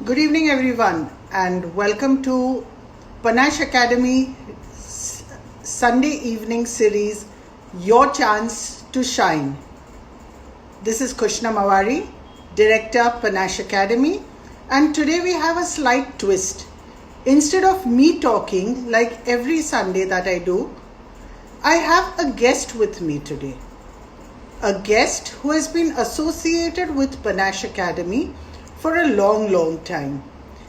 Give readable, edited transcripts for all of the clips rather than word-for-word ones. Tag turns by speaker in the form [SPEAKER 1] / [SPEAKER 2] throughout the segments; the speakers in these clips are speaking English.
[SPEAKER 1] Good evening, everyone, and welcome to Panache Academy Sunday evening series, Your Chance to Shine. This is Khushnum Avari, Director, Panache Academy, and today we have a slight twist. Instead of me talking like every Sunday that I do, I have a guest with me today. A guest who has been associated with Panache Academy for a long time.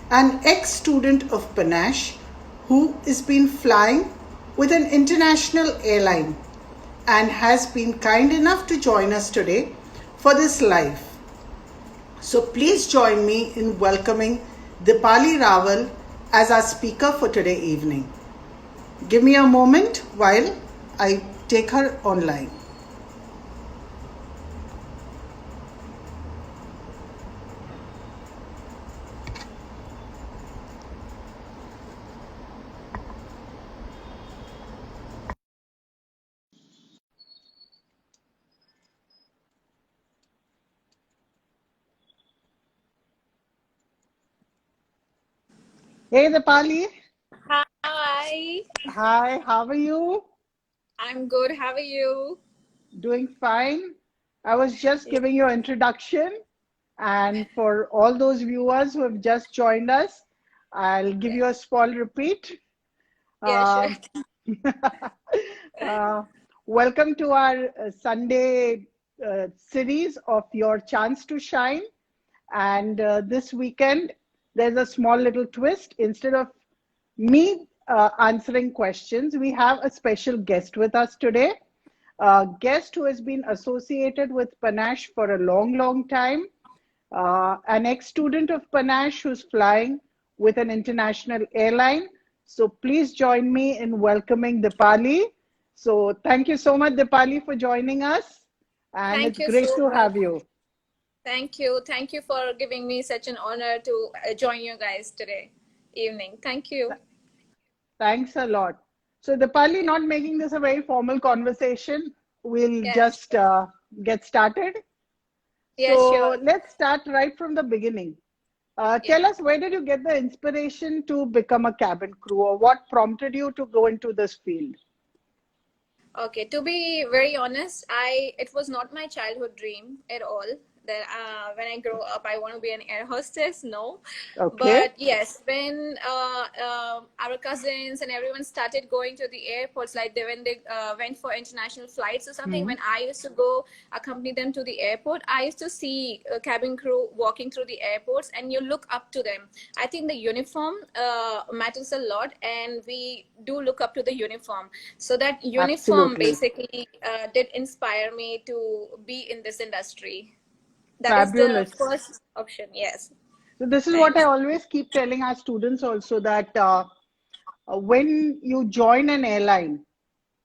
[SPEAKER 1] An ex-student of Panache who has been flying with an international airline and has been kind enough to join us today for this live. So please join me in welcoming Dipali Rawal as our speaker for today evening. Give me a moment while I take her online. Hey Dipali.
[SPEAKER 2] Hi,
[SPEAKER 1] Hi, how are you?
[SPEAKER 2] I'm good. How are you?
[SPEAKER 1] Doing fine. I was just
[SPEAKER 2] Yeah,
[SPEAKER 1] giving you an introduction, and for all those viewers who have just joined us, I'll give
[SPEAKER 2] yeah,
[SPEAKER 1] you a small repeat.
[SPEAKER 2] yeah, sure.
[SPEAKER 1] Um, uh, Welcome to our Sunday series of Your Chance to Shine. And this weekend, there's a small little twist. Instead of me answering questions, we have a special guest with us today. A guest who has been associated with Panache for a long time. An ex-student of Panache who's flying with an international airline. So please join me in welcoming Dipali. So thank you so much, Dipali, for joining us. And
[SPEAKER 2] Thank
[SPEAKER 1] it's
[SPEAKER 2] you
[SPEAKER 1] great
[SPEAKER 2] so
[SPEAKER 1] to
[SPEAKER 2] much.
[SPEAKER 1] have you.
[SPEAKER 2] Thank you. Thank you for giving me such an honor to join you guys today evening. Thank you.
[SPEAKER 1] Thanks a lot. So, Dipali, not making this a very formal conversation, we'll
[SPEAKER 2] Yeah,
[SPEAKER 1] just
[SPEAKER 2] sure.
[SPEAKER 1] get started.
[SPEAKER 2] Yeah,
[SPEAKER 1] So,
[SPEAKER 2] sure.
[SPEAKER 1] let's start right from the beginning.
[SPEAKER 2] Yeah.
[SPEAKER 1] Tell us, where did you get the inspiration to become a cabin crew, or what prompted you to go into this field?
[SPEAKER 2] Okay, to be very honest, I it was not my childhood dream at all that when I grow up I want to be an air hostess. No,
[SPEAKER 1] Okay.
[SPEAKER 2] but yes, when our cousins and everyone started going to the airports, like when they went for international flights or something,
[SPEAKER 1] Hmm.
[SPEAKER 2] when I used to go accompany them to the airport, I used to see a cabin crew walking through the airports, and you look up to them. I think the uniform matters a lot, and we do look up to the uniform. So that uniform
[SPEAKER 1] Absolutely.
[SPEAKER 2] basically did inspire me to be in this industry. That is the
[SPEAKER 1] Fabulous.
[SPEAKER 2] first option. Yes.
[SPEAKER 1] So, this is what I
[SPEAKER 2] Thanks.
[SPEAKER 1] always keep telling our students also, that when you join an airline,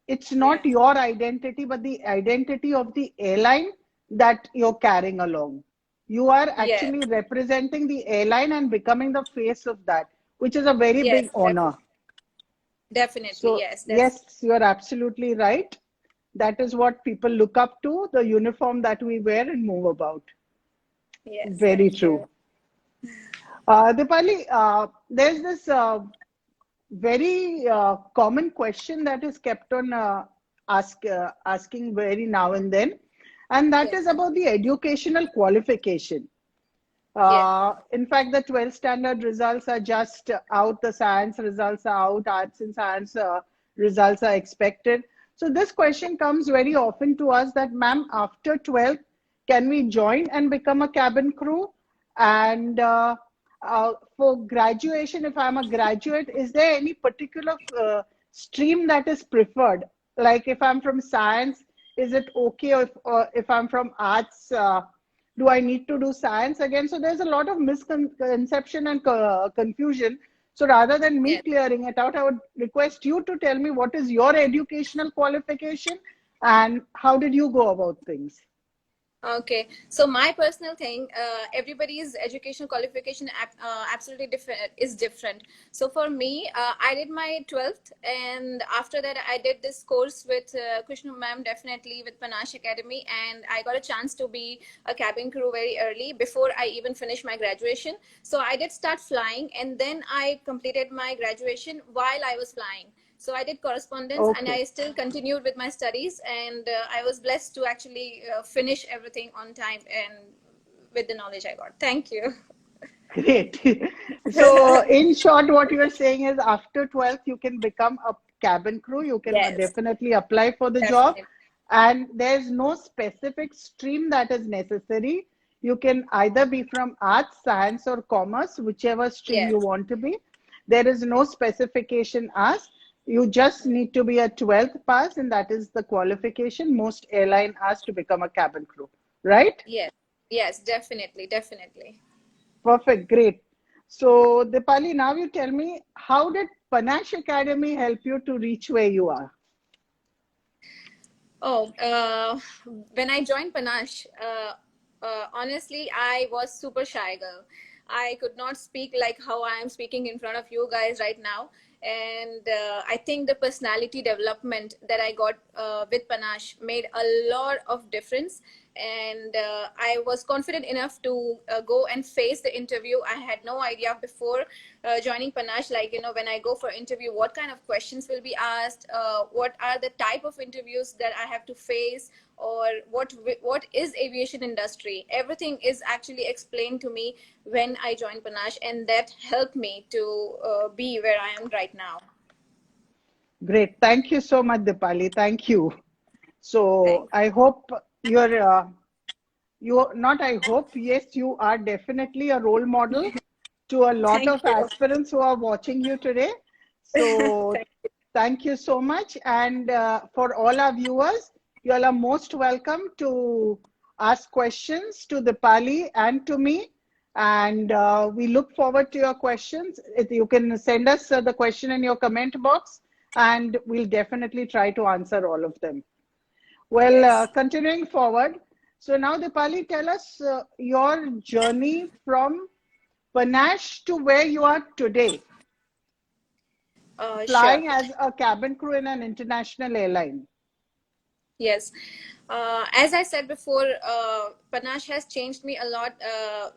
[SPEAKER 1] it's
[SPEAKER 2] Yeah.
[SPEAKER 1] not your identity, but the identity of the airline that you're carrying along. You are
[SPEAKER 2] Yes.
[SPEAKER 1] actually representing the airline and becoming the face of that, which is a very big
[SPEAKER 2] Yes.
[SPEAKER 1] honor.
[SPEAKER 2] Definitely.
[SPEAKER 1] So,
[SPEAKER 2] Yes. That's
[SPEAKER 1] yes, you're absolutely right. That is what people look up to, the uniform that we wear and move about.
[SPEAKER 2] yes.
[SPEAKER 1] Very
[SPEAKER 2] Thank you.
[SPEAKER 1] true. Dipali, there's this very common question that is kept on asking very now and then, and that
[SPEAKER 2] Yeah.
[SPEAKER 1] is about the educational qualification.
[SPEAKER 2] Yeah.
[SPEAKER 1] In fact, the 12th standard results are just out, the science results are out, arts and science results are expected. So this question comes very often to us that, ma'am, after 12th, can we join and become a cabin crew? And for graduation, if I'm a graduate, is there any particular stream that is preferred? Like if I'm from science, is it okay? Or if I'm from arts, do I need to do science again? So there's a lot of misconception and confusion. So rather than me
[SPEAKER 2] Yeah.
[SPEAKER 1] clearing it out, I would request you to tell me what is your educational qualification and how did you go about things?
[SPEAKER 2] Okay, so my personal thing, everybody's educational qualification absolutely different is different. So for me, I did my 12th, and after that, I did this course with Khushnum ma'am, definitely with Panache Academy, and I got a chance to be a cabin crew very early before I even finished my graduation. So I did start flying, and then I completed my graduation while I was flying. So I did correspondence, and
[SPEAKER 1] Okay.
[SPEAKER 2] I still continued with my studies, and I was blessed to actually finish everything on time and with the knowledge I got. Thank you.
[SPEAKER 1] Great. So, in short, what you are saying is after 12th, you can become a cabin crew. You can
[SPEAKER 2] Yes,
[SPEAKER 1] definitely apply for the job.
[SPEAKER 2] definitely.
[SPEAKER 1] And there's no specific stream that is necessary. You can either be from arts, science, or commerce, whichever stream
[SPEAKER 2] Yes,
[SPEAKER 1] you want to be. There is no specification asked. You just need to be a 12th pass, and that is the qualification most airline asks to become a cabin crew, right?
[SPEAKER 2] yes, yes, definitely, definitely.
[SPEAKER 1] Perfect, great. So, Dipali, now you tell me, how did Panache Academy help you to reach where you are?
[SPEAKER 2] Oh, when I joined Panache, honestly, I was super shy girl. I could not speak like how I am speaking in front of you guys right now. And I think the personality development that I got with Panache made a lot of difference. And I was confident enough to go and face the interview. I had no idea before joining Panache, like, when I go for interview, what kind of questions will be asked, what are the type of interviews that I have to face, or what is aviation industry. Everything is actually explained to me when I joined Panache, and that helped me to be where I am right now.
[SPEAKER 1] Great. Thank you so much, Dipali. Thank you. So,
[SPEAKER 2] Thanks.
[SPEAKER 1] I hope you not I hope, yes, you are definitely a role model to a lot
[SPEAKER 2] Thank
[SPEAKER 1] of
[SPEAKER 2] you.
[SPEAKER 1] aspirants who are watching you today. So,
[SPEAKER 2] Thank
[SPEAKER 1] thank you so much. And for all our viewers, you all are most welcome to ask questions to Dipali and to me. And we look forward to your questions. You can send us the question in your comment box, and we'll definitely try to answer all of them. Well,
[SPEAKER 2] Yes.
[SPEAKER 1] continuing forward. So now, Dipali, tell us your journey from Panache to where you are today,
[SPEAKER 2] Sure.
[SPEAKER 1] flying as a cabin crew in an international airline.
[SPEAKER 2] Yes. As I said before, Panache has changed me a lot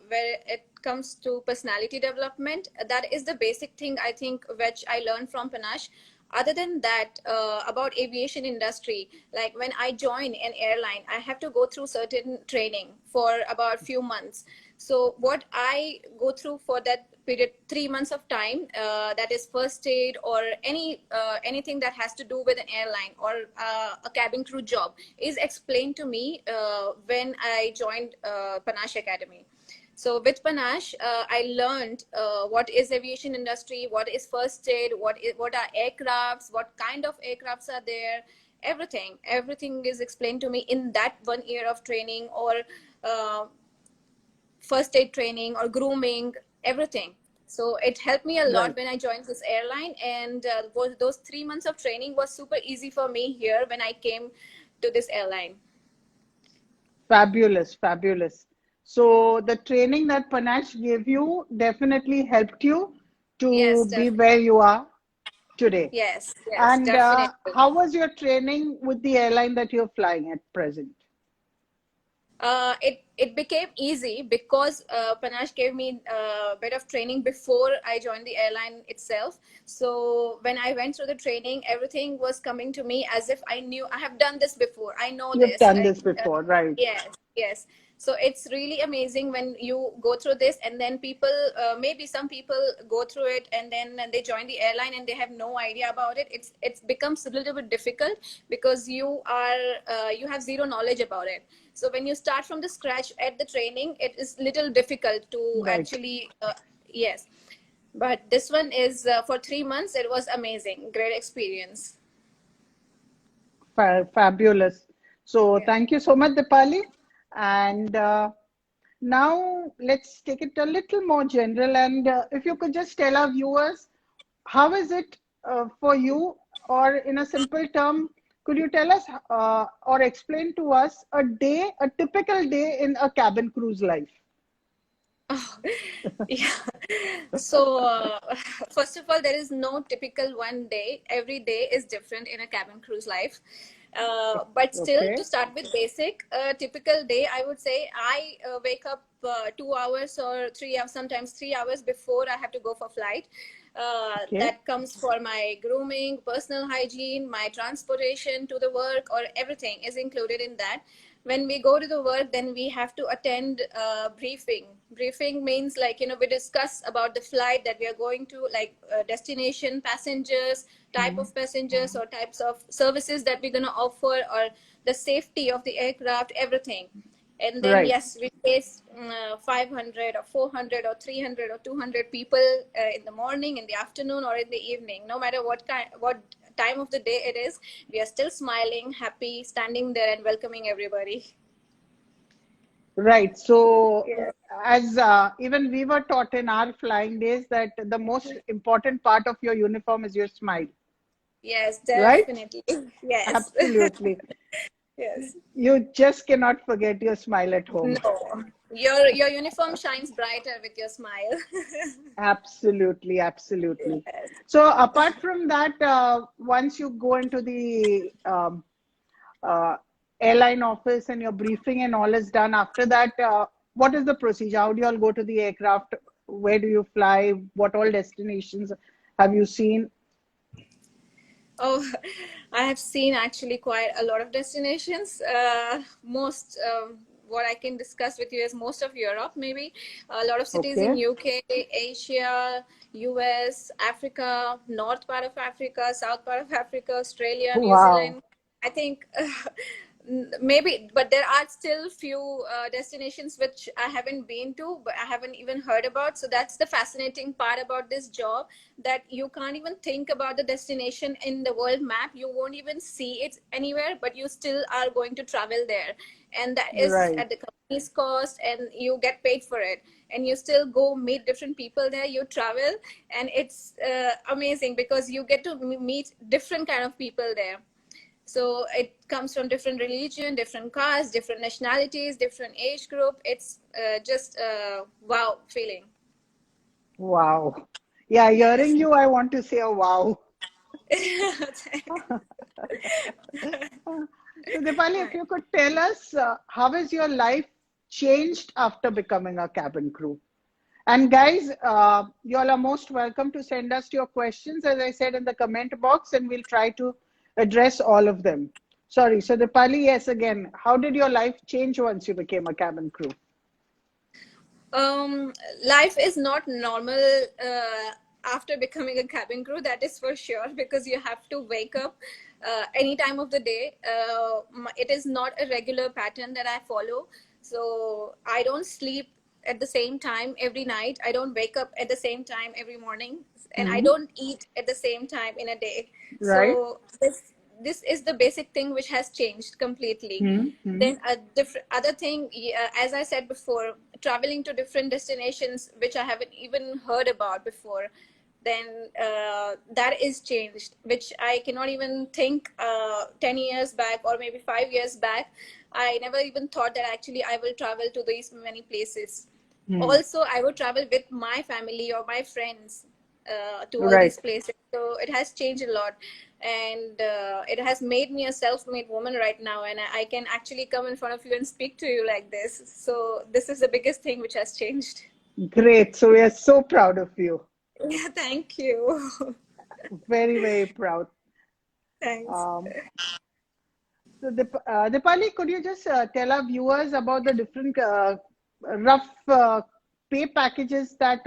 [SPEAKER 2] where it comes to personality development. That is the basic thing I think which I learned from Panache. Other than that, about aviation industry, like when I join an airline, I have to go through certain training for about few months. So what I go through for that period, 3 months of time, that is first aid or anything that has to do with an airline or a cabin crew job, is explained to me when I joined Panache Academy. So with Panache, I learned what is aviation industry, what is first aid, what are aircrafts, what kind of aircrafts are there. Everything is explained to me in that 1 year of training, or uh, first aid training or grooming, everything. So it helped me a lot
[SPEAKER 1] Right.
[SPEAKER 2] when I joined this airline, and those 3 months of training was super easy for me here when I came to this airline.
[SPEAKER 1] Fabulous, fabulous. So the training that Panache gave you definitely helped you
[SPEAKER 2] Yes,
[SPEAKER 1] to be
[SPEAKER 2] definitely.
[SPEAKER 1] where you are today.
[SPEAKER 2] Yes,
[SPEAKER 1] And
[SPEAKER 2] definitely.
[SPEAKER 1] how was your training with the airline that you're flying at present?
[SPEAKER 2] It became easy because Panache gave me a bit of training before I joined the airline itself. So when I went through the training, everything was coming to me as if I knew I have done this before. I know
[SPEAKER 1] You've
[SPEAKER 2] this.
[SPEAKER 1] done this before, right?
[SPEAKER 2] Yes, yes. So it's really amazing when you go through this, and then people, maybe some people go through it and then they join the airline and they have no idea about it. It becomes a little bit difficult because you have zero knowledge about it. So when you start from the scratch at the training, it is little difficult to
[SPEAKER 1] Right.
[SPEAKER 2] actually yes. But this one is for 3 months. It was amazing, great experience.
[SPEAKER 1] Fabulous. So
[SPEAKER 2] Yeah.
[SPEAKER 1] thank you so much, Dipali. And now let's take it a little more general. And if you could just tell our viewers, how is it for you, or in a simple term, could you tell us or explain to us a typical day in a cabin crew's life?
[SPEAKER 2] Oh, yeah. So, first of all, there is no typical one day. Every day is different in a cabin crew's life. But still,
[SPEAKER 1] Okay.
[SPEAKER 2] to start with basic, typical day, I would say I wake up 2 hours or 3 hours, sometimes 3 hours before I have to go for flight.
[SPEAKER 1] Okay.
[SPEAKER 2] That comes for my grooming, personal hygiene, my transportation to the work, or everything is included in that. When we go to the work, then we have to attend briefing means, like, we discuss about the flight that we are going to, like destination, passengers, type of passengers, or types of services that we're going to offer, or the safety of the aircraft, everything. And then,
[SPEAKER 1] Right.
[SPEAKER 2] yes, we face 500 or 400 or 300 or 200 people in the morning, in the afternoon, or in the evening. No matter what time of the day it is, we are still smiling, happy, standing there and welcoming everybody.
[SPEAKER 1] Right. So,
[SPEAKER 2] Yeah.
[SPEAKER 1] as even we were taught in our flying days that the most important part of your uniform is your smile,
[SPEAKER 2] Yes,
[SPEAKER 1] right?
[SPEAKER 2] definitely. Yes.
[SPEAKER 1] Absolutely.
[SPEAKER 2] Yes.
[SPEAKER 1] You just cannot forget your smile at home.
[SPEAKER 2] No. Your uniform shines brighter with your smile.
[SPEAKER 1] Absolutely, absolutely.
[SPEAKER 2] Yes.
[SPEAKER 1] So, apart from that, once you go into the uh, airline office and your briefing and all is done, after that, what is the procedure? How do you all go to the aircraft? Where do you fly? What all destinations have you seen?
[SPEAKER 2] Oh, I have seen actually quite a lot of destinations. Most what I can discuss with you is most of Europe, maybe a lot of cities in
[SPEAKER 1] Okay.
[SPEAKER 2] UK, Asia, US, Africa, north part of Africa, south part of Africa, Australia, New
[SPEAKER 1] Wow.
[SPEAKER 2] Zealand. I think maybe, but there are still few destinations which I haven't been to, but I haven't even heard about. So that's the fascinating part about this job, that you can't even think about the destination in the world map. You won't even see it anywhere, but you still are going to travel there, and that is
[SPEAKER 1] Right.
[SPEAKER 2] at the company's cost, and you get paid for it, and you still go meet different people there. You travel, and it's amazing because you get to meet different kind of people there. So it comes from different religion, different castes, different nationalities, different age group. It's just a wow feeling.
[SPEAKER 1] Wow. Yeah, hearing you, I want to say a wow. So, Dipali, if you could tell us, how has your life changed after becoming a cabin crew? And guys, you all are most welcome to send us your questions, as I said, in the comment box, and we'll try to address all of them. Sorry. So, Dipali, yes, again, how did your life change once you became a cabin crew?
[SPEAKER 2] um, Life is not normal after becoming a cabin crew, that is for sure, because you have to wake up any time of the day. It is not a regular pattern that I follow. So I don't sleep at the same time every night. I don't wake up at the same time every morning, and I
[SPEAKER 1] Hmm.
[SPEAKER 2] don't eat at the same time in a day.
[SPEAKER 1] Right.
[SPEAKER 2] So this is the basic thing which has changed completely.
[SPEAKER 1] Hmm.
[SPEAKER 2] Then a different other thing, as I said before, traveling to different destinations which I haven't even heard about before. Then that is changed, which I cannot even think 10 years back or maybe 5 years back. I never even thought that actually I will travel to these many places.
[SPEAKER 1] Hmm.
[SPEAKER 2] Also, I would travel with my family or my friends to all
[SPEAKER 1] Right.
[SPEAKER 2] these places. So it has changed a lot, and it has made me a self-made woman right now, and I can actually come in front of you and speak to you like this. So this is the biggest thing which has changed.
[SPEAKER 1] Great. So, we are so proud of you.
[SPEAKER 2] Yeah, thank you.
[SPEAKER 1] Very, very proud.
[SPEAKER 2] Thanks.
[SPEAKER 1] Um, So, Dipali, could you just tell our viewers about the different rough pay packages that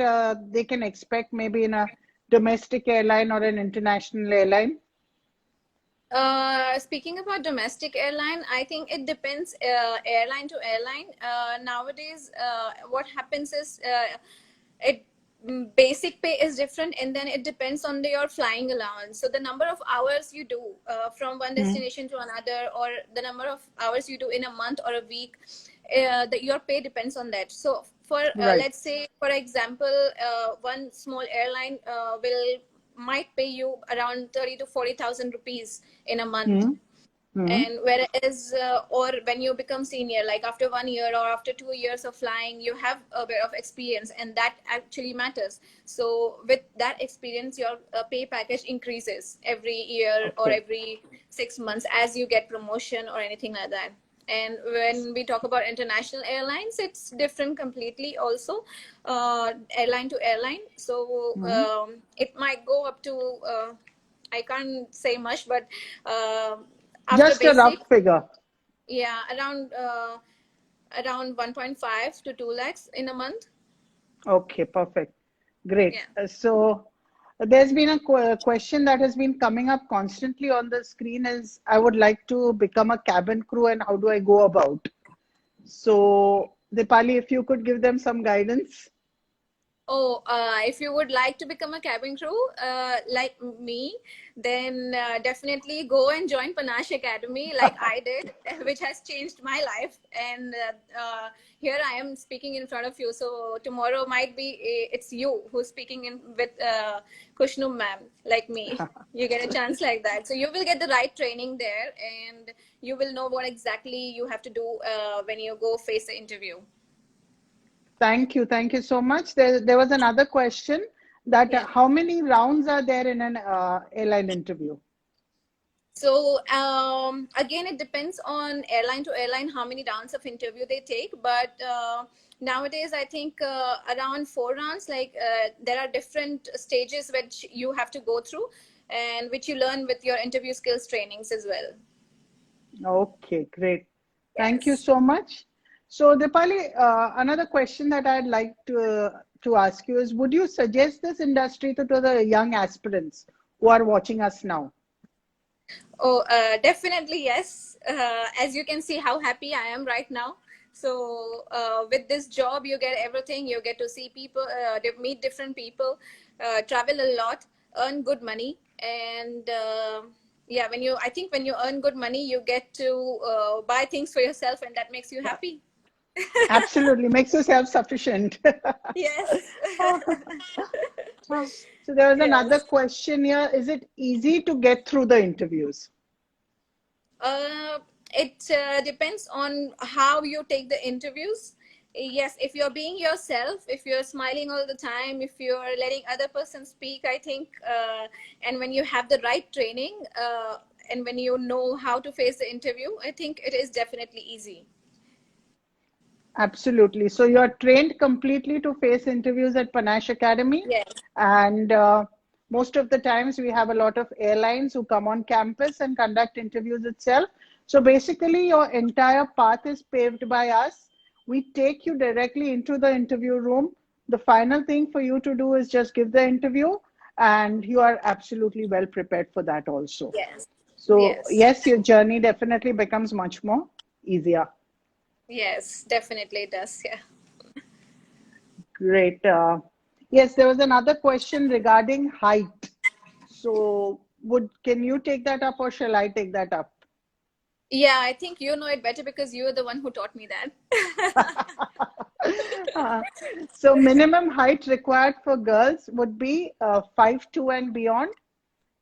[SPEAKER 1] they can expect maybe in a domestic airline or an international airline?
[SPEAKER 2] Speaking about domestic airline, I think it depends airline to airline. Nowadays, what happens is it basic pay is different, and then it depends on your flying allowance. So the number of hours you do from one
[SPEAKER 1] Hmm.
[SPEAKER 2] destination to another, or the number of hours you do in a month or a week, your pay depends on that. So for
[SPEAKER 1] Right.
[SPEAKER 2] let's say, for example, one small airline will might pay you around 30 to 40,000 rupees in a month.
[SPEAKER 1] Hmm.
[SPEAKER 2] And whereas or when you become senior, like after 1 year or after 2 years of flying, you have a bit of experience, and that actually matters. So with that experience, your pay package increases every year or
[SPEAKER 1] Okay.
[SPEAKER 2] every 6 months as you get promotion or anything like that. And when we talk about international airlines, it's different completely also, airline to airline. So it might go up to, I can't say much, but after
[SPEAKER 1] Just a
[SPEAKER 2] basic,
[SPEAKER 1] rough figure.
[SPEAKER 2] yeah, around 1.5 to 2 lakhs in a month.
[SPEAKER 1] Okay, perfect. Great.
[SPEAKER 2] Yeah.
[SPEAKER 1] So there's been a question that has been coming up constantly on the screen is I would like to become a cabin crew and how do I go about? So Dipali, if you could give them some guidance.
[SPEAKER 2] Oh, if you would like to become a cabin crew, like me, then definitely go and join Panache Academy, like I did, which has changed my life. And here I am speaking in front of you. So tomorrow might be it's you who's speaking in with Khushnum ma'am, like me. You get a chance like that. So you will get the right training there, and you will know what exactly you have to do when you go face the interview.
[SPEAKER 1] Thank you. Thank you so much. There was another question that
[SPEAKER 2] Yeah.
[SPEAKER 1] how many rounds are there in an airline interview?
[SPEAKER 2] So again, it depends on airline to airline how many rounds of interview they take. But nowadays, I think around 4 rounds. Like there are different stages which you have to go through, and which you learn with your interview skills trainings as well.
[SPEAKER 1] Okay, great. Thank you
[SPEAKER 2] Yes.
[SPEAKER 1] so much. So, Dipali, another question that I'd like to ask you is, would you suggest this industry to the young aspirants who are watching us now?
[SPEAKER 2] Oh, definitely yes. As you can see, how happy I am right now. So, with this job, you get everything. You get to see people, meet different people, travel a lot, earn good money, and yeah, I think when you earn good money, you get to buy things for yourself, and that makes you
[SPEAKER 1] Yeah,
[SPEAKER 2] happy.
[SPEAKER 1] absolutely. Makes you self-sufficient.
[SPEAKER 2] Yes.
[SPEAKER 1] So there was another
[SPEAKER 2] Yes.
[SPEAKER 1] question here. Is it easy to get through the interviews?
[SPEAKER 2] Uh, it depends on how you take the interviews. Yes, if you're being yourself, if you're smiling all the time, if you're letting other person speak, I think, and when you have the right training, and when you know how to face the interview, I think it is definitely easy.
[SPEAKER 1] Absolutely. So you're trained completely to face interviews at Panache Academy.
[SPEAKER 2] Yes.
[SPEAKER 1] And most of the times we have a lot of airlines who come on campus and conduct interviews itself. So basically your entire path is paved by us. We take you directly into the interview room. The final thing for you to do is just give the interview and you are absolutely well prepared for that also.
[SPEAKER 2] Yes.
[SPEAKER 1] So
[SPEAKER 2] Yes.
[SPEAKER 1] yes, your journey definitely becomes much more easier.
[SPEAKER 2] Yes, definitely it does. Yeah.
[SPEAKER 1] Great. Yes, there was another question regarding height. So, can you take that up or shall I take that up?
[SPEAKER 2] Yeah, I think you know it better because you were the one who taught me that.
[SPEAKER 1] Uh, so, minimum height required for girls would be 5'2" and beyond,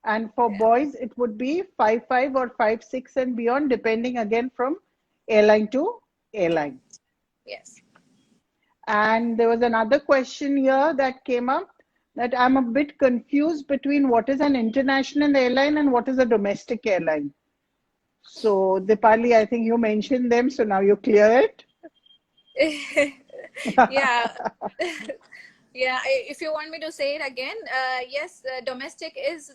[SPEAKER 1] and for
[SPEAKER 2] Yeah.
[SPEAKER 1] boys it would be 5'5" or 5'6" and beyond, depending again from airline to airline.
[SPEAKER 2] Yes.
[SPEAKER 1] And there was another question here that came up that I'm a bit confused between what is an international airline and what is a domestic airline. So, Dipali, I think you mentioned them, so now you clear it.
[SPEAKER 2] Yeah. Yeah, if you want me to say it again, yes, domestic is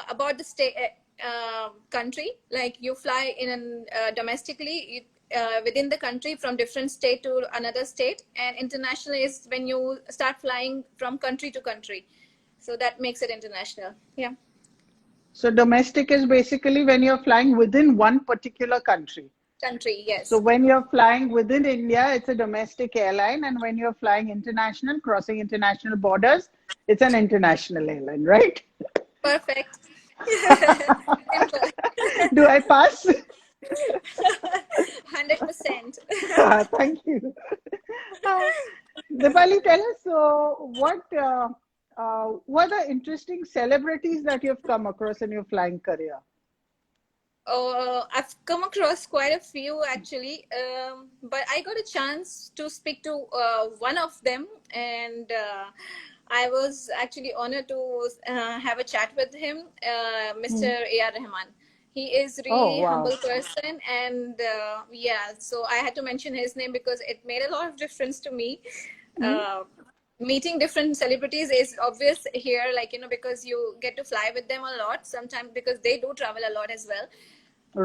[SPEAKER 2] about the state, country. Like you fly in an domestically within the country from different state to another state, and international is when you start flying from country to country. So that makes it international. Yeah.
[SPEAKER 1] So, domestic is basically when you're flying within one particular country.
[SPEAKER 2] Country,
[SPEAKER 1] So,
[SPEAKER 2] yes.
[SPEAKER 1] when you're flying within India, it's a domestic airline, and when you're flying international, crossing international borders, it's an international airline, right?
[SPEAKER 2] Perfect. Simple.
[SPEAKER 1] Do I pass?
[SPEAKER 2] 100%.
[SPEAKER 1] Thank you. Uh, Dipali, tell us what are the interesting celebrities that you've come across in your flying career?
[SPEAKER 2] I've come across quite a few actually, but I got a chance to speak to one of them, and I was actually honored to have a chat with him, Mr.
[SPEAKER 1] Hmm.
[SPEAKER 2] A.R. Rahman. He is
[SPEAKER 1] Oh,
[SPEAKER 2] really
[SPEAKER 1] wow.
[SPEAKER 2] humble person, and yeah, so I had to mention his name because it made a lot of difference to me.
[SPEAKER 1] Hmm.
[SPEAKER 2] Uh, Meeting different celebrities is obvious here, like, because you get to fly with them a lot sometimes because they do travel a lot as well,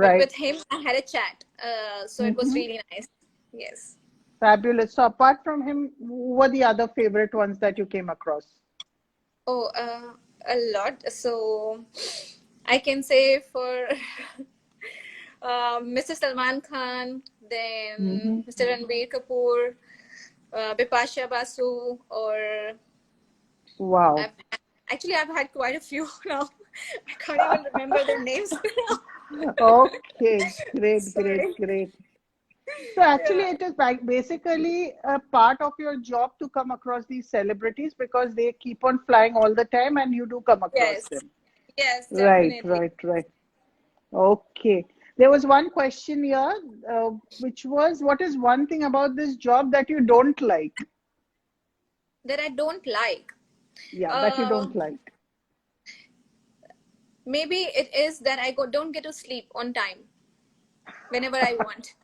[SPEAKER 2] but
[SPEAKER 1] Right.
[SPEAKER 2] with him I had a chat, so it was
[SPEAKER 1] Hmm.
[SPEAKER 2] really nice. Yes.
[SPEAKER 1] Fabulous. So apart from him, who were the other favorite ones that you came across?
[SPEAKER 2] Oh, a lot. So I can say for Mr. Salman Khan, then
[SPEAKER 1] Hmm.
[SPEAKER 2] Mr. Ranbir Kapoor, Bipasha Basu, or
[SPEAKER 1] Wow.
[SPEAKER 2] I've I've had quite a few now. I can't even remember their names.
[SPEAKER 1] Okay, great, great,
[SPEAKER 2] Sorry.
[SPEAKER 1] great. So actually,
[SPEAKER 2] Yeah.
[SPEAKER 1] it is basically a part of your job to come across these celebrities because they keep on flying all the time and you do come across
[SPEAKER 2] Yes.
[SPEAKER 1] them.
[SPEAKER 2] Yes,
[SPEAKER 1] Right,
[SPEAKER 2] definitely.
[SPEAKER 1] right, right. Okay. There was one question here, which was, what is one thing about this job that you don't like?
[SPEAKER 2] That I don't like.
[SPEAKER 1] Yeah, that you
[SPEAKER 2] Uh,
[SPEAKER 1] don't like.
[SPEAKER 2] Maybe it is that don't get to sleep on time whenever I want.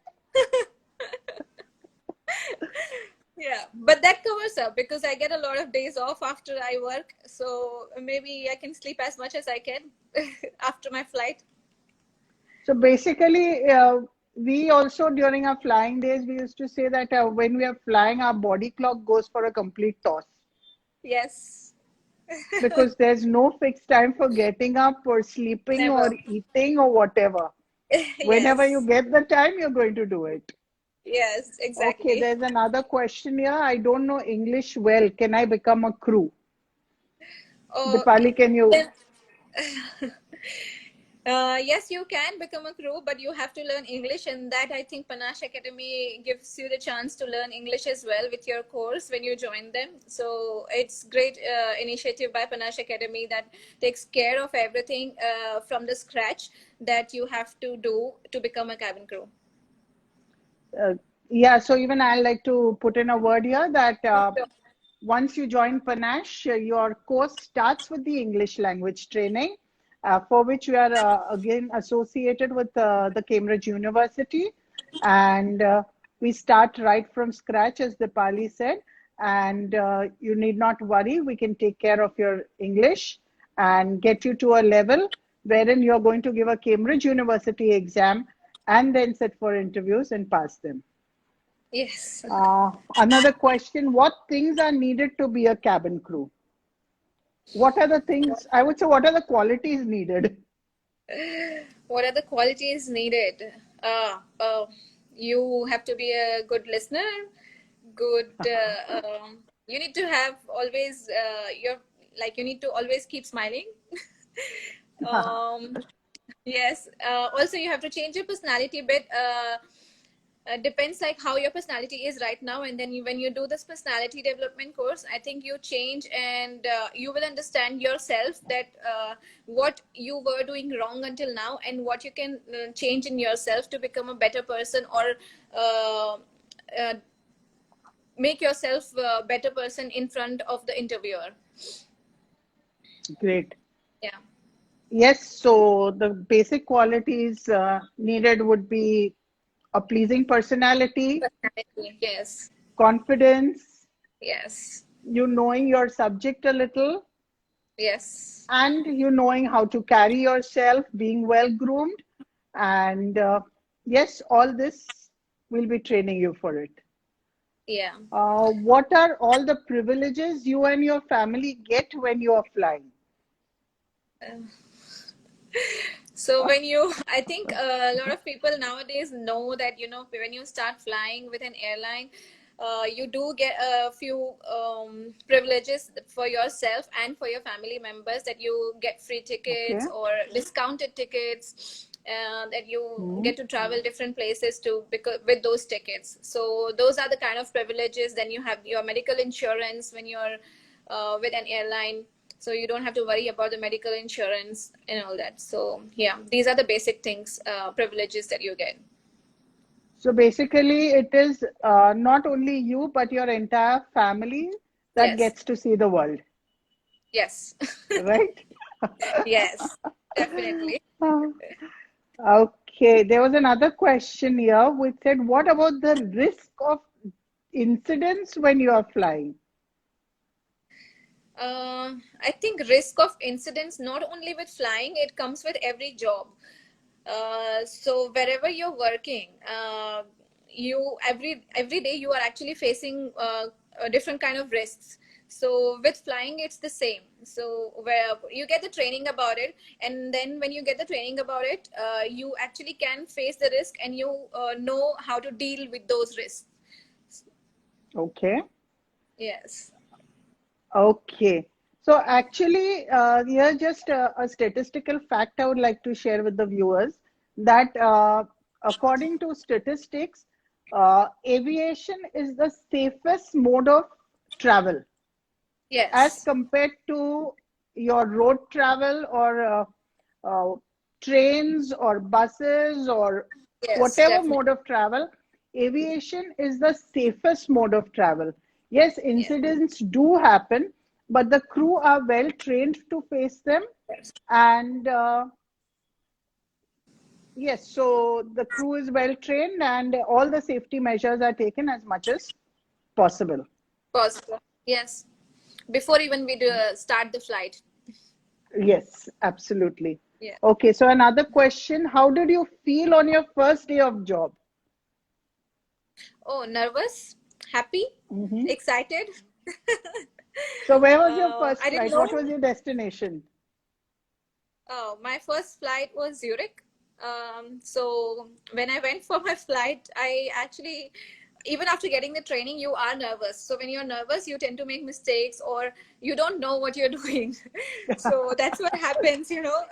[SPEAKER 2] Yeah, but that covers up because I get a lot of days off after I work, so maybe I can sleep as much as I can after my flight.
[SPEAKER 1] So basically, we also during our flying days, we used to say that when we are flying, our body clock goes for a complete toss
[SPEAKER 2] Yes.
[SPEAKER 1] because there's no fixed time for getting up or sleeping or
[SPEAKER 2] Never.
[SPEAKER 1] eating or whatever. Whenever you
[SPEAKER 2] Yes.
[SPEAKER 1] get the time, you're going to do it.
[SPEAKER 2] Yes,
[SPEAKER 1] Okay,
[SPEAKER 2] exactly.
[SPEAKER 1] there's another question here. I don't know English well. Can I become a crew?
[SPEAKER 2] Oh,
[SPEAKER 1] Dipali, can you?
[SPEAKER 2] then yes, you can become a crew, but you have to learn English, and that I think Panache Academy gives you the chance to learn English as well with your course when you join them. So it's great initiative by Panache Academy that takes care of everything from the scratch that you have to do to become a cabin crew.
[SPEAKER 1] Uh, yeah, so even I like to put in a word here that
[SPEAKER 2] So,
[SPEAKER 1] once you join Panache, your course starts with the English language training, for which we are again associated with the Cambridge University. And we start right from scratch, as Dipali said. And you need not worry, we can take care of your English and get you to a level wherein you're going to give a Cambridge University exam and then sit for interviews and pass them.
[SPEAKER 2] yes.
[SPEAKER 1] Another question, what things are needed to be a cabin crew? What are the things, I would say, what are the qualities needed?
[SPEAKER 2] What are the qualities needed? Uh, uh, you have to be a good listener, good. You need to have always your you need to always keep smiling. um, yes. Also, you have to change your personality a bit. Depends like how your personality is right now, and then when you do this personality development course, I think you change, and you will understand yourself that what you were doing wrong until now and what you can change in yourself to become a better person, or uh, uh, make yourself a better person in front of the interviewer.
[SPEAKER 1] Great.
[SPEAKER 2] Yeah.
[SPEAKER 1] Yes, so the basic qualities needed would be a pleasing personality,
[SPEAKER 2] Personality, yes.
[SPEAKER 1] confidence,
[SPEAKER 2] Yes.
[SPEAKER 1] you knowing your subject a little,
[SPEAKER 2] Yes.
[SPEAKER 1] and you knowing how to carry yourself, being well groomed. And yes, all this will be training you for it.
[SPEAKER 2] Yeah.
[SPEAKER 1] What are all the privileges you and your family get when you are flying?
[SPEAKER 2] So when you, I think a lot of people nowadays know that, when you start flying with an airline, you do get a few privileges for yourself and for your family members, that you get free
[SPEAKER 1] Okay.
[SPEAKER 2] tickets or discounted tickets, that you
[SPEAKER 1] Hmm.
[SPEAKER 2] get to travel different places to, because with those tickets. So those are the kind of privileges. Then you have your medical insurance when you're with an airline. so you don't have to worry about the medical insurance and all that. So yeah, these are the basic things, privileges that you get.
[SPEAKER 1] So basically, it is not only you, but your entire family that
[SPEAKER 2] Yes.
[SPEAKER 1] gets to see the world,
[SPEAKER 2] Yes.
[SPEAKER 1] right?
[SPEAKER 2] Yes, definitely.
[SPEAKER 1] Okay, there was another question here which said, what about the risk of incidents when you are flying?
[SPEAKER 2] I think risk of incidents not only with flying, it comes with every job. So wherever you're working, you every day you are actually facing a different kind of risks. So with flying, it's the same. So where you get the training about it, and then when you get the training about it, you actually can face the risk, and you know how to deal with those risks.
[SPEAKER 1] Okay.
[SPEAKER 2] Yes.
[SPEAKER 1] Okay. So actually, here just a statistical fact I would like to share with the viewers that according to statistics, aviation is the safest mode of travel as
[SPEAKER 2] Yes.
[SPEAKER 1] compared to your road travel or uh, trains or buses or
[SPEAKER 2] Yes,
[SPEAKER 1] whatever
[SPEAKER 2] definitely.
[SPEAKER 1] mode of travel. Aviation is the safest mode of travel. Yes,
[SPEAKER 2] Yes.
[SPEAKER 1] incidents do happen, but the crew are well trained to face them.
[SPEAKER 2] Yes.
[SPEAKER 1] And yes, so the crew is well trained and all the safety measures are taken as much as possible.
[SPEAKER 2] Possible. Yes. Before even we do, start the flight.
[SPEAKER 1] Yes, absolutely.
[SPEAKER 2] Yeah.
[SPEAKER 1] Okay, so another question, how did you feel on your first day of job?
[SPEAKER 2] Oh, nervous, happy,
[SPEAKER 1] Hmm.
[SPEAKER 2] excited.
[SPEAKER 1] So where was your first
[SPEAKER 2] I didn't
[SPEAKER 1] flight? What
[SPEAKER 2] know.
[SPEAKER 1] was your destination?
[SPEAKER 2] Oh, my first flight was Zurich. So when I went for my flight, I actually, even after getting the training, you are nervous. So when you're nervous, you tend to make mistakes or you don't know what you're doing. So that's what happens, you know.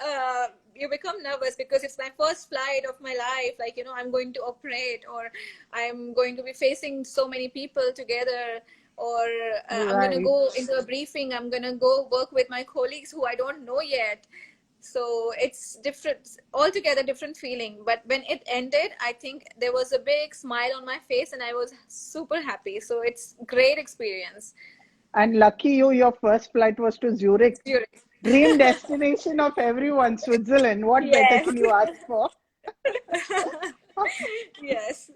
[SPEAKER 2] You become nervous because it's my first flight of my life. Like, you know, I'm going to operate or I'm going to be facing so many people together or I'm going to
[SPEAKER 1] Right.
[SPEAKER 2] go into a briefing. I'm going to go work with my colleagues who I don't know yet, so it's different, altogether different feeling. But when it ended, I think there was a big smile on my face and I was super happy. So it's great experience.
[SPEAKER 1] And lucky you, your first flight was to Zurich.
[SPEAKER 2] Zurich.
[SPEAKER 1] Dream destination of everyone, Switzerland. What better
[SPEAKER 2] Yes.
[SPEAKER 1] can you ask for?
[SPEAKER 2] Yes.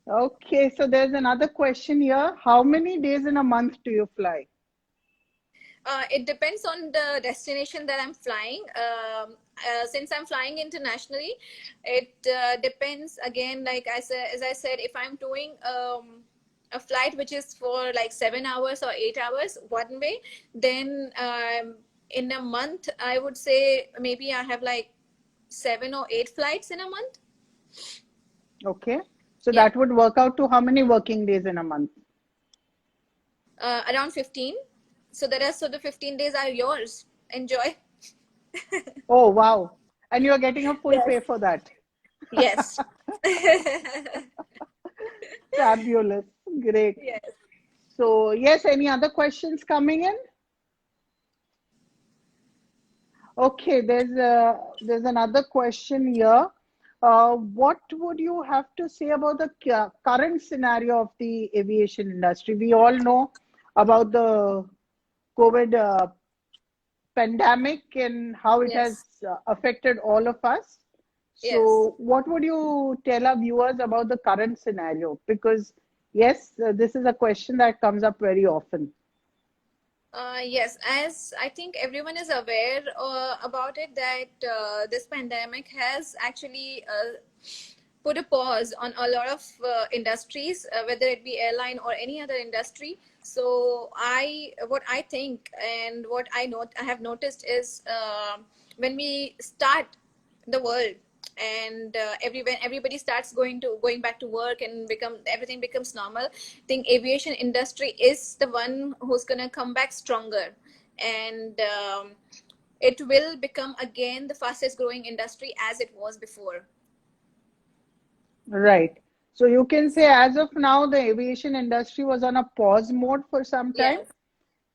[SPEAKER 1] Okay, so there's another question here. How many days in a month do you fly?
[SPEAKER 2] It depends on the destination that I'm flying. Since I'm flying internationally, it depends again. Like I said, as I said, if I'm doing a flight which is for like 7 hours or 8 hours one way, then in a month I would say maybe I have like 7 or 8 flights in a month.
[SPEAKER 1] Okay, so
[SPEAKER 2] Yeah,
[SPEAKER 1] that would work out to how many working days in a month?
[SPEAKER 2] around 15. So the rest of the 15 days are yours. Enjoy.
[SPEAKER 1] Oh, wow. And you're getting a full
[SPEAKER 2] Yes.
[SPEAKER 1] pay for that.
[SPEAKER 2] Yes.
[SPEAKER 1] Fabulous. Great.
[SPEAKER 2] Yes.
[SPEAKER 1] So, yes, any other questions coming in? Okay, there's another question here. What would you have to say about the current scenario of the aviation industry? We all know about the COVID pandemic and how it has
[SPEAKER 2] Yes.
[SPEAKER 1] affected all of us.
[SPEAKER 2] Yes.
[SPEAKER 1] So, what would you tell our viewers about the current scenario? Because, yes, this is a question that comes up very often.
[SPEAKER 2] Yes, as I think everyone is aware about it, that this pandemic has actually put a pause on a lot of industries, whether it be airline or any other industry. So what I think and what I have noticed is when we start the world and everybody starts going back to work and become everything becomes normal, I think aviation industry is the one who's gonna come back stronger, and it will become again the fastest growing industry as it was before.
[SPEAKER 1] Right. So you can
[SPEAKER 2] Yes.
[SPEAKER 1] say as of now, the aviation industry was on a pause mode for some time.
[SPEAKER 2] Yes.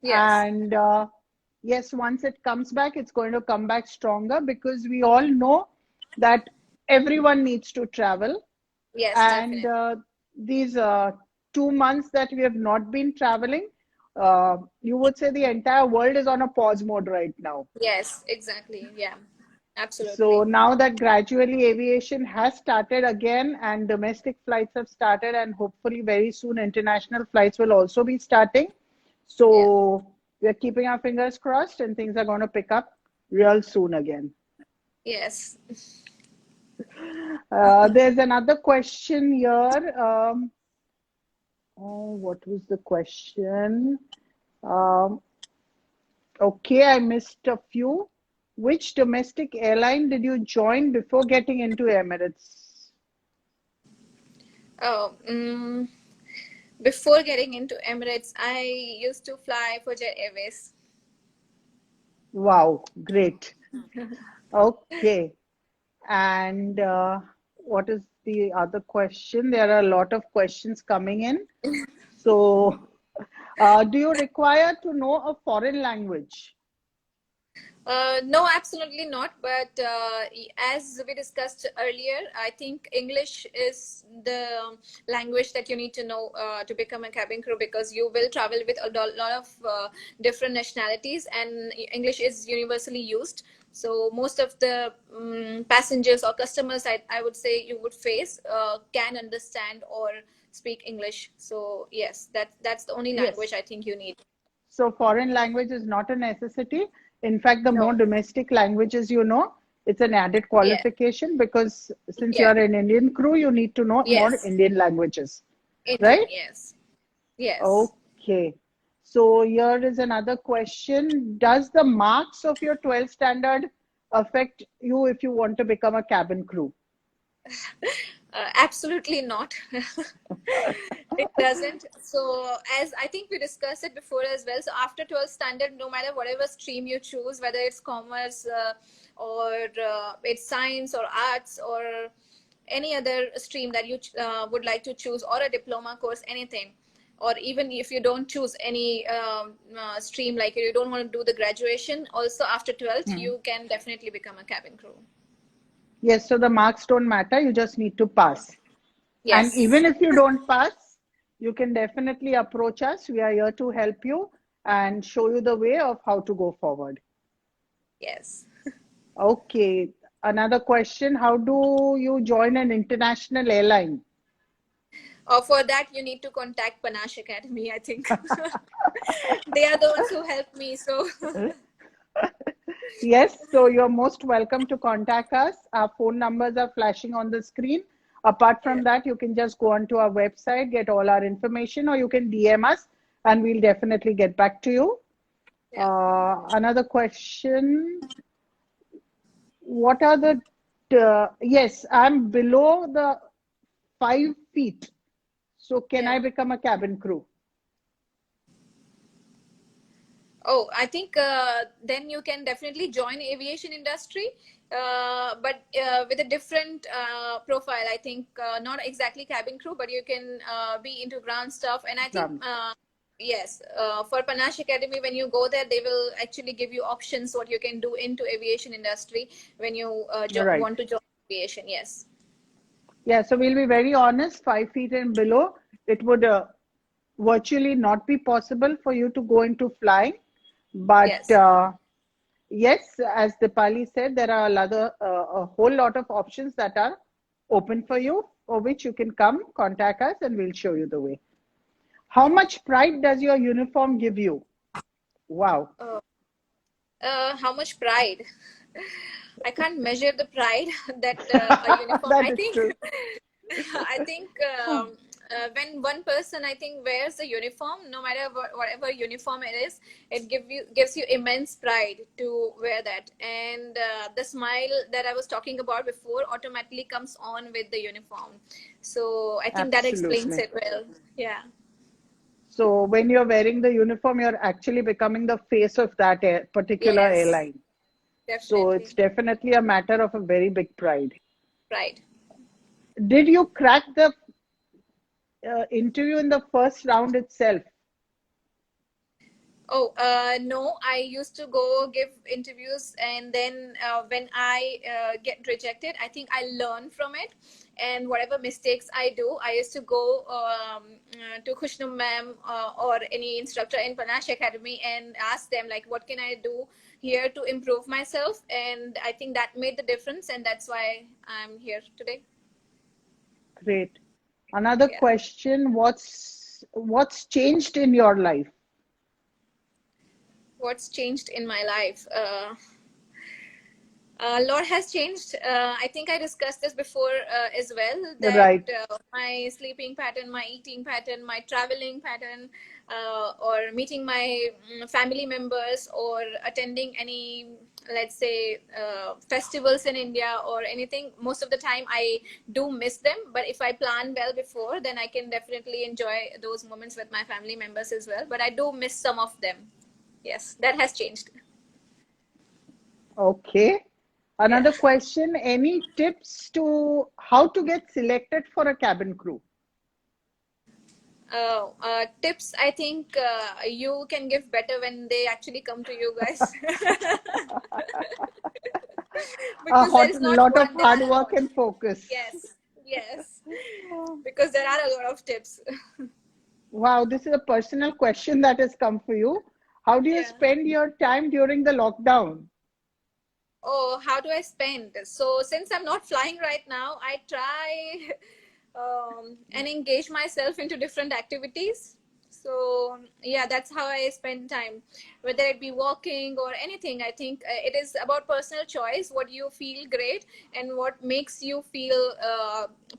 [SPEAKER 2] Yes.
[SPEAKER 1] And yes, once it comes back, it's going to come back stronger, because we all know that everyone needs to travel.
[SPEAKER 2] Yes,
[SPEAKER 1] And
[SPEAKER 2] definitely.
[SPEAKER 1] these 2 months that we have not been traveling, you would say the entire world is on a pause mode right now.
[SPEAKER 2] Yes, exactly. Yeah,
[SPEAKER 1] So
[SPEAKER 2] absolutely.
[SPEAKER 1] now that gradually aviation has started again and domestic flights have started, and hopefully very soon international flights will also be starting.
[SPEAKER 2] Yeah.
[SPEAKER 1] So we're keeping our fingers crossed and things are going to pick up real soon again.
[SPEAKER 2] Yes.
[SPEAKER 1] There's another question here. Oh, what was the question? Um, okay, I missed a few. Which domestic airline did you join before getting into Emirates?
[SPEAKER 2] Oh, before getting into Emirates, I used to fly for Jet Airways.
[SPEAKER 1] Wow, great. Okay. And what is the other question? There are a lot of questions coming in. So, do you require to know a foreign language?
[SPEAKER 2] No, absolutely not. But as we discussed earlier, I think English is the language that you need to know to become a cabin crew, because you will travel with a lot of different nationalities, and English is universally used. So most of the passengers or customers, I would say, you would face can understand or speak English. So yes, that's the only language
[SPEAKER 1] Yes.
[SPEAKER 2] I think you need.
[SPEAKER 1] So, foreign language is not a necessity. In fact, the more
[SPEAKER 2] No.
[SPEAKER 1] domestic languages you know, it's an added
[SPEAKER 2] Yeah.
[SPEAKER 1] qualification, because since you
[SPEAKER 2] Yeah.
[SPEAKER 1] are an Indian crew, you need to know more
[SPEAKER 2] Yes.
[SPEAKER 1] Indian languages,
[SPEAKER 2] Indian,
[SPEAKER 1] right?
[SPEAKER 2] yes. Yes.
[SPEAKER 1] Okay. So here is another question. Does the marks of your 12th standard affect you if you want to become a cabin crew?
[SPEAKER 2] Absolutely not. It doesn't. So, as I think we discussed it before as well, so after 12th standard, no matter whatever stream you choose, whether it's commerce or it's science or arts or any other stream that you would like to choose, or a diploma course, anything, or even if you don't choose any stream, like you don't want to do the graduation, also after 12th,
[SPEAKER 1] Hmm.
[SPEAKER 2] you can definitely become a cabin crew.
[SPEAKER 1] Yes, so the marks don't matter, you just need to pass. And
[SPEAKER 2] Yes.
[SPEAKER 1] even if you don't pass, you can definitely approach us. We are here to help you and show you the way of how to go forward.
[SPEAKER 2] Yes.
[SPEAKER 1] Okay, another question. How do you join an international airline?
[SPEAKER 2] For that, you need to contact Panache Academy, I think. They are the ones who helped me. So,
[SPEAKER 1] Yes, so you're most welcome to contact us. Our phone numbers are flashing on the screen. Apart
[SPEAKER 2] yeah.
[SPEAKER 1] from that, you can just go onto our website, get all our information, or you can DM us and we'll definitely get back to you.
[SPEAKER 2] Yeah.
[SPEAKER 1] Another question. What are the, yes, I'm below the 5 feet. So can I
[SPEAKER 2] Yeah.
[SPEAKER 1] become a cabin crew?
[SPEAKER 2] Oh, I think then you can definitely join aviation industry, but with a different profile. I think not exactly cabin crew, but you can be into ground stuff. And I think
[SPEAKER 1] Ground.
[SPEAKER 2] yes, for Panache Academy, when you go there, they will actually give you options what you can do into aviation industry when you
[SPEAKER 1] Right.
[SPEAKER 2] want to join aviation. Yes.
[SPEAKER 1] Yeah, so we'll be very honest, 5 feet and below, it would virtually not be possible for you to go into flying. But
[SPEAKER 2] Yes.
[SPEAKER 1] yes, as Dipali said, there are a whole lot of options that are open for you, for which you can come, contact us, and we'll show you the way. How much pride does your uniform give you? Wow.
[SPEAKER 2] Uh, how much pride? I can't measure the pride that a uniform.
[SPEAKER 1] That
[SPEAKER 2] I
[SPEAKER 1] is
[SPEAKER 2] think,
[SPEAKER 1] true.
[SPEAKER 2] I think when one person, I think, wears the uniform, no matter whatever uniform it is, it gives you immense pride to wear that, and the smile that I was talking about before automatically comes on with the uniform. So I think that explains
[SPEAKER 1] Absolutely.
[SPEAKER 2] it well. Yeah.
[SPEAKER 1] So when you're wearing the uniform, you're actually becoming the face of that particular
[SPEAKER 2] Yes.
[SPEAKER 1] airline. So it's
[SPEAKER 2] Definitely.
[SPEAKER 1] definitely a matter of a very big pride.
[SPEAKER 2] Pride.
[SPEAKER 1] Did you crack the interview in the first round itself?
[SPEAKER 2] Oh, no, I used to go give interviews, and then when I get rejected, I think I learn from it. And whatever mistakes I do, I used to go to Khushnum ma'am or any instructor in Panache Academy and ask them, like, what can I do here to improve myself? And I think that made the difference, and that's why I'm here today.
[SPEAKER 1] Great. Another
[SPEAKER 2] Yeah.
[SPEAKER 1] question, what's changed in your life?
[SPEAKER 2] What's changed in my life? A lot has changed. I think I discussed this before as well, that
[SPEAKER 1] Right.
[SPEAKER 2] my sleeping pattern, my eating pattern, my traveling pattern, or meeting my family members, or attending any, let's say, festivals in India or anything. Most of the time, I do miss them. But if I plan well before, then I can definitely enjoy those moments with my family members as well. But I do miss some of them. Yes, that has changed.
[SPEAKER 1] Okay.
[SPEAKER 2] Yeah.
[SPEAKER 1] Another question, any tips to how to get selected for a cabin crew?
[SPEAKER 2] Tips, I think you can give better when they actually come to you guys.
[SPEAKER 1] A
[SPEAKER 2] Because there is not
[SPEAKER 1] lot of
[SPEAKER 2] one, there
[SPEAKER 1] hard
[SPEAKER 2] are a
[SPEAKER 1] work
[SPEAKER 2] lot.
[SPEAKER 1] and focus.
[SPEAKER 2] Yes, yes, because there are a lot of tips.
[SPEAKER 1] Wow, this is a personal question that has come for you. How do you
[SPEAKER 2] Yeah.
[SPEAKER 1] spend your time during the lockdown?
[SPEAKER 2] Oh, how do I spend? So since I'm not flying right now, I try and engage myself into different activities. So yeah, that's how I spend time, whether it be walking or anything. I think it is about personal choice, what you feel great and what makes you feel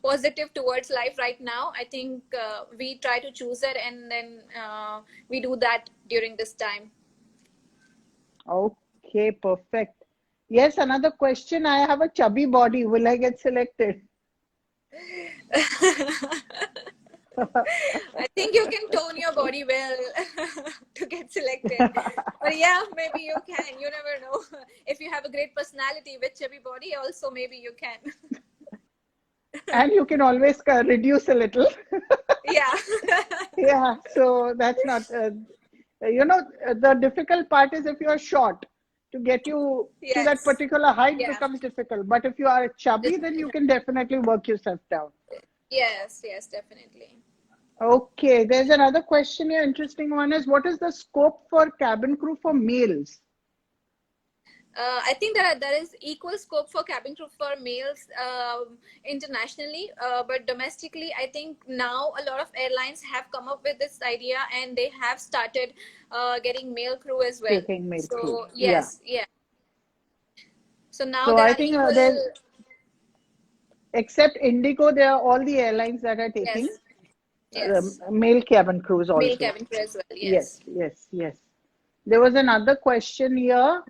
[SPEAKER 2] positive towards life right now. I think we try to choose it, and then we do that during this time.
[SPEAKER 1] Okay, perfect. Yes, another question. I have a chubby body. Will I get selected?
[SPEAKER 2] I think you can tone your body well to get selected. But yeah, maybe you can. You never know. If you have a great personality with chubby body, also maybe you can.
[SPEAKER 1] And you can always reduce a little.
[SPEAKER 2] Yeah.
[SPEAKER 1] Yeah, so that's not, the difficult part is if you're short, to get you to that
[SPEAKER 2] Yes.
[SPEAKER 1] particular height
[SPEAKER 2] Yeah.
[SPEAKER 1] becomes difficult. But if you are chubby, then you can definitely work yourself down.
[SPEAKER 2] Yes, yes, definitely.
[SPEAKER 1] Okay, there's another question here. Interesting one is, what is the scope for cabin crew for males?
[SPEAKER 2] I think there is equal scope for cabin crew for males internationally, but domestically, I think now a lot of airlines have come up with this idea, and they have started getting male crew as well.
[SPEAKER 1] Taking male crew.
[SPEAKER 2] So
[SPEAKER 1] Yeah.
[SPEAKER 2] yes, yeah. So now
[SPEAKER 1] So
[SPEAKER 2] there
[SPEAKER 1] I
[SPEAKER 2] are
[SPEAKER 1] think
[SPEAKER 2] equal.
[SPEAKER 1] there's, except Indigo, there are all the airlines that are taking
[SPEAKER 2] Yes, yes.
[SPEAKER 1] male cabin crews
[SPEAKER 2] Male
[SPEAKER 1] also.
[SPEAKER 2] cabin crew as well.
[SPEAKER 1] Yes,
[SPEAKER 2] Yes.
[SPEAKER 1] yes, yes. There was another question here.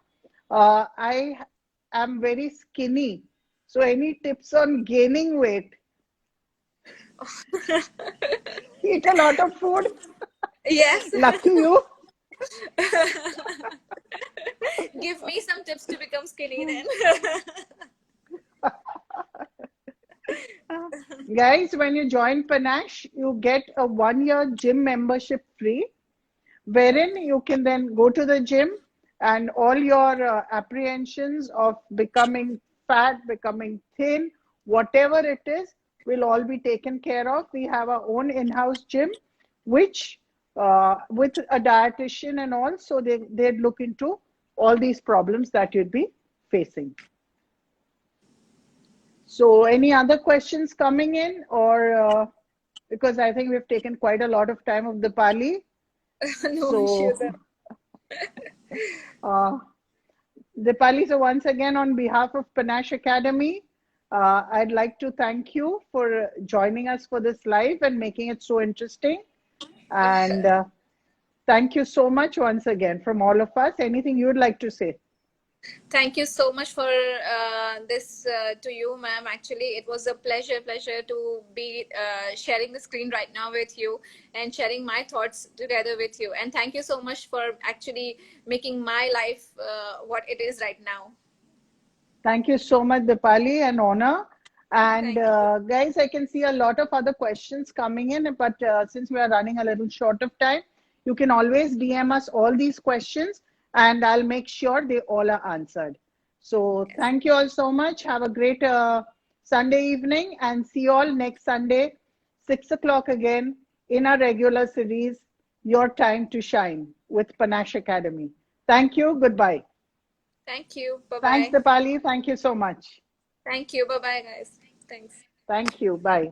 [SPEAKER 1] I am very skinny. So any tips on gaining weight? Eat a lot of food.
[SPEAKER 2] Yes.
[SPEAKER 1] Lucky you.
[SPEAKER 2] Give me some tips to become skinny then.
[SPEAKER 1] Guys, when you join Panache, you get a 1 year gym membership free, wherein you can then go to the gym and all your apprehensions of becoming fat, becoming thin, whatever it is, will all be taken care of. We have our own in-house gym, which with a dietitian and all, so they'd look into all these problems that you'd be facing. So, any other questions coming in, or because I think we've taken quite a lot of time of the Pali.
[SPEAKER 2] No
[SPEAKER 1] So,
[SPEAKER 2] issues.
[SPEAKER 1] uh, Dipali, so once again, on behalf of Panache Academy, I'd like to thank you for joining us for this live and making it so interesting. And thank you so much once again from all of us. Anything you'd like to say?
[SPEAKER 2] Thank you so much for this to you, ma'am. Actually, it was a pleasure to be sharing the screen right now with you and sharing my thoughts together with you. And thank you so much for actually making my life what it is right now.
[SPEAKER 1] Thank you so much, Dipali, and honor. And
[SPEAKER 2] Thank you.
[SPEAKER 1] guys, I can see a lot of other questions coming in, but since we are running a little short of time, You can always DM us all these questions and I'll make sure they all are answered. So
[SPEAKER 2] Yes.
[SPEAKER 1] thank you all so much. Have a great Sunday evening and see you all next Sunday, 6 o'clock again in our regular series, Your Time to Shine with Panache Academy. Thank you. Goodbye.
[SPEAKER 2] Thank you. Bye
[SPEAKER 1] Thanks,
[SPEAKER 2] bye.
[SPEAKER 1] Dipali. Thank you so much.
[SPEAKER 2] Thank you. Bye bye, guys. Thanks.
[SPEAKER 1] Thank you. Bye.